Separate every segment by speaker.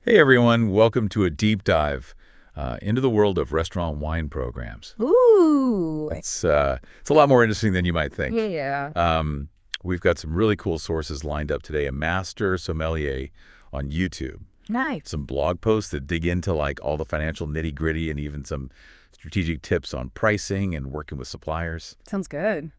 Speaker 1: Hey everyone, welcome to a deep dive into the world of restaurant wine programs.
Speaker 2: Ooh.
Speaker 1: It's a lot more interesting than you might think.
Speaker 2: Yeah.
Speaker 1: Um, we've got some really cool sources lined up today. A master sommelier on YouTube,
Speaker 2: Nice.
Speaker 1: some blog posts that dig into like all the financial nitty-gritty and even some strategic tips on pricing and working with suppliers.
Speaker 2: Sounds good.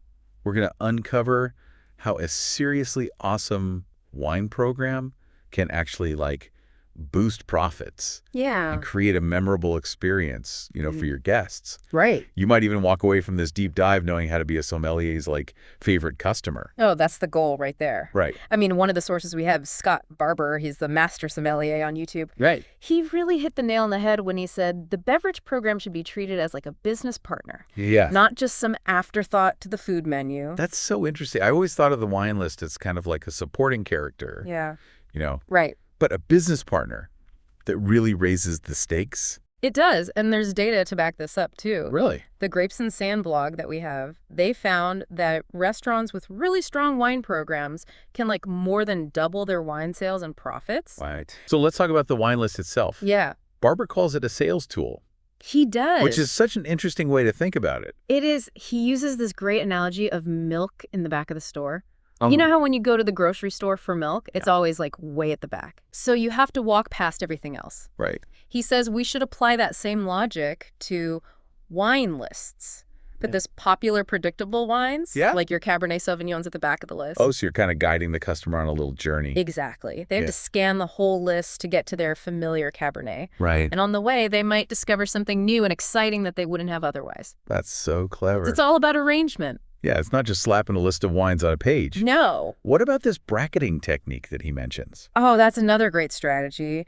Speaker 1: We're going to uncover how a seriously awesome wine program can actually like boost profits
Speaker 2: Yeah.
Speaker 1: and create a memorable experience, for your guests.
Speaker 2: Right.
Speaker 1: You might even walk away from this deep dive knowing how to be a sommelier's like favorite customer.
Speaker 2: Oh, that's the goal right there.
Speaker 1: Right.
Speaker 2: I mean, one of the sources we have, Scott Barber, he's the master sommelier on YouTube.
Speaker 1: Right.
Speaker 2: He really hit the nail on the head when he said the beverage program should be treated as like a business partner,
Speaker 1: Yeah.
Speaker 2: not just some afterthought to the food menu.
Speaker 1: That's so interesting. I always thought of the wine list as kind of like a supporting character,
Speaker 2: Yeah.
Speaker 1: but
Speaker 2: Right.
Speaker 1: a business partner that really raises the stakes.
Speaker 2: It does, and there's data to back this up, too.
Speaker 1: Really?
Speaker 2: The Grapes and Sand blog that we have, they found that restaurants with really strong wine programs can like more than double their wine sales and profits.
Speaker 1: Right. So let's talk about the wine list itself.
Speaker 2: Yeah,
Speaker 1: Barber calls it a sales tool,
Speaker 2: he does.
Speaker 1: which is such an interesting way to think about it.
Speaker 2: It is. He uses this great analogy of milk in the back of the store. You know how when you go to the grocery store for milk, it's always like way at the back. So you have to walk past everything else.
Speaker 1: Right.
Speaker 2: He says we should apply that same logic to wine lists. But this popular, predictable wines, like your Cabernet Sauvignons at the back of the list.
Speaker 1: Oh, so you're kind of guiding the customer on a little journey.
Speaker 2: Exactly. They have to scan the whole list to get to their familiar Cabernet.
Speaker 1: Right.
Speaker 2: And on the way, they might discover something new and exciting that they wouldn't have otherwise.
Speaker 1: That's so clever.
Speaker 2: It's all about arrangement.
Speaker 1: Yeah, it's not just slapping a list of wines on a page.
Speaker 2: No.
Speaker 1: What about this bracketing technique that he mentions?
Speaker 2: Oh, that's another great strategy.